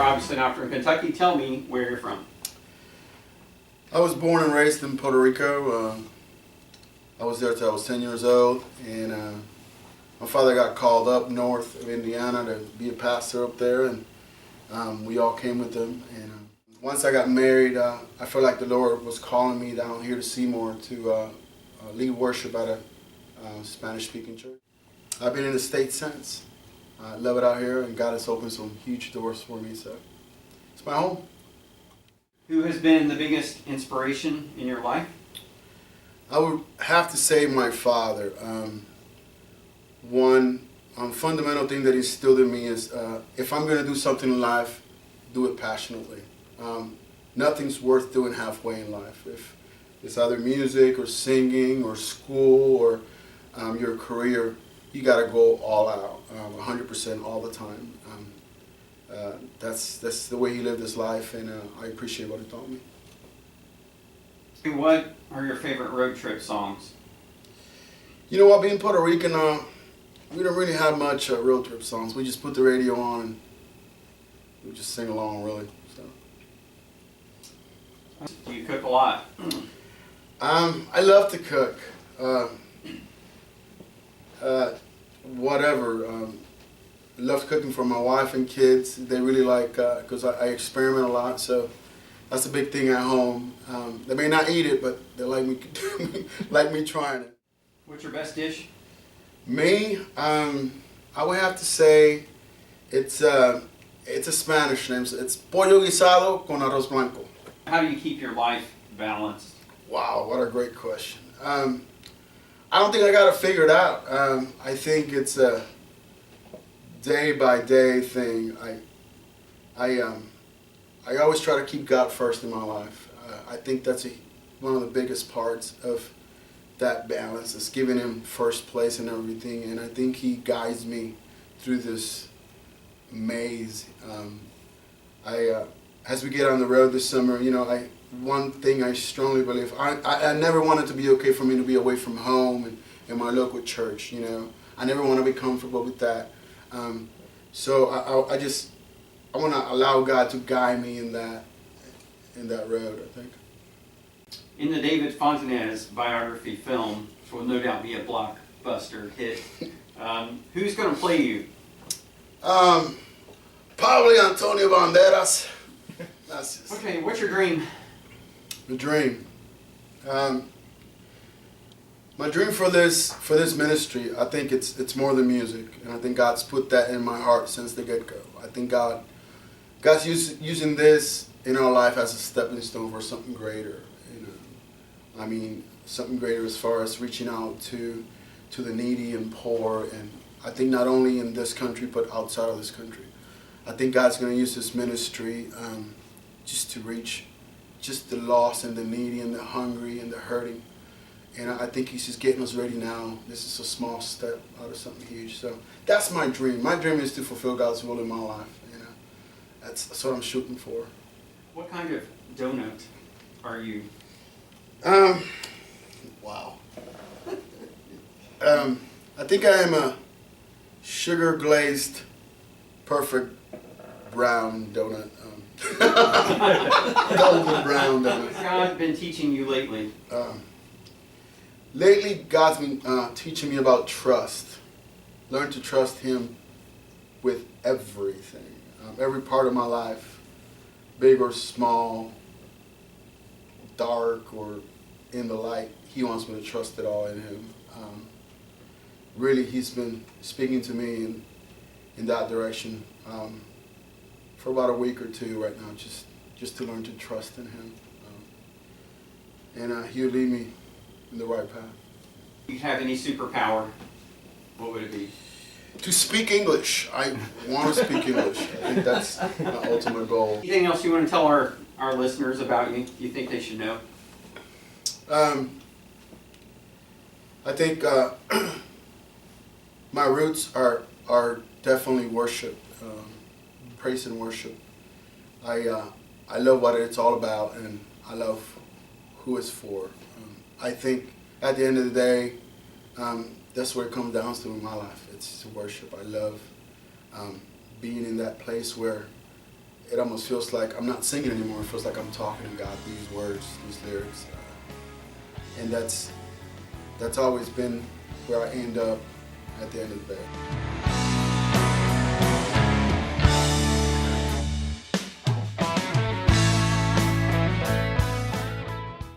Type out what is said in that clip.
obviously not from Kentucky. Tell me where you're from. I was born and raised in Puerto Rico. I was there till I was 10 years old, and my father got called up north of Indiana to be a pastor up there, and we all came with him. And once I got married, I felt like the Lord was calling me down here to Seymour to lead worship at a Spanish-speaking church. I've been in the States since. I love it out here, and God has opened some huge doors for me, so it's my home. Who has been the biggest inspiration in your life? I would have to say my father. One fundamental thing that he instilled in me is if I'm going to do something in life, do it passionately. Nothing's worth doing halfway in life. If it's either music or singing or school or your career, you got to go all out, 100% all the time. That's the way he lived his life, and I appreciate what he taught me. What are your favorite road trip songs? You know what, being Puerto Rican, we don't really have much road trip songs. We just put the radio on and we just sing along, really. So. Do you cook a lot? I love to cook. Whatever. I love cooking for my wife and kids. They really like, because I experiment a lot, so that's a big thing at home. They may not eat it, but they like me like me trying it. What's your best dish? Me, I would have to say it's a Spanish name. It's pollo guisado con arroz blanco. How do you keep your life balanced? Wow, what a great question. I don't think I got it figured out. I think it's a day by day thing. I always try to keep God first in my life. I think that's one of the biggest parts of that balance, is giving him first place in everything, and I think he guides me through this maze. As we get on the road this summer, you know, one thing I strongly believe, I never want it to be okay for me to be away from home and my local church, you know. I never want to be comfortable with that. So I want to allow God to guide me in that road, I think. In the David Fontanez biography film, which will no doubt be a blockbuster hit, who's going to play you? Probably Antonio Banderas. Okay, what's your dream? The dream. My dream for this ministry, I think it's more than music, and I think God's put that in my heart since the get-go. I think God's using this in our life as a stepping stone for something greater. You know, I mean, something greater as far as reaching out to the needy and poor, and I think not only in this country but outside of this country. I think God's going to use this ministry just to reach just the lost and the needy and the hungry and the hurting. And I think he's just getting us ready now. This is a small step out of something huge. So that's my dream. My dream is to fulfill God's will in my life. You know, that's what I'm shooting for. What kind of donut are you? Wow. I think I am a sugar glazed, perfect brown donut. Golden brown donut. What's God been teaching you lately? Lately, God's been teaching me about trust. Learn to trust Him with everything. Every part of my life, big or small, dark or in the light, He wants me to trust it all in Him. Really, He's been speaking to me in that direction for about a week or two right now, just to learn to trust in Him. And He'll lead me in the right path. Do you have any superpower? What would it be? To speak English. I want to speak English. I think that's my ultimate goal. Anything else you want to tell our listeners about you? You think they should know? I think my roots are definitely worship, praise and worship. I love what it's all about, and I love who it's for. I think at the end of the day, that's what it comes down to in my life. It's to worship. I love being in that place where it almost feels like I'm not singing anymore. It feels like I'm talking to God, these words, these lyrics. And that's always been where I end up at the end of the day.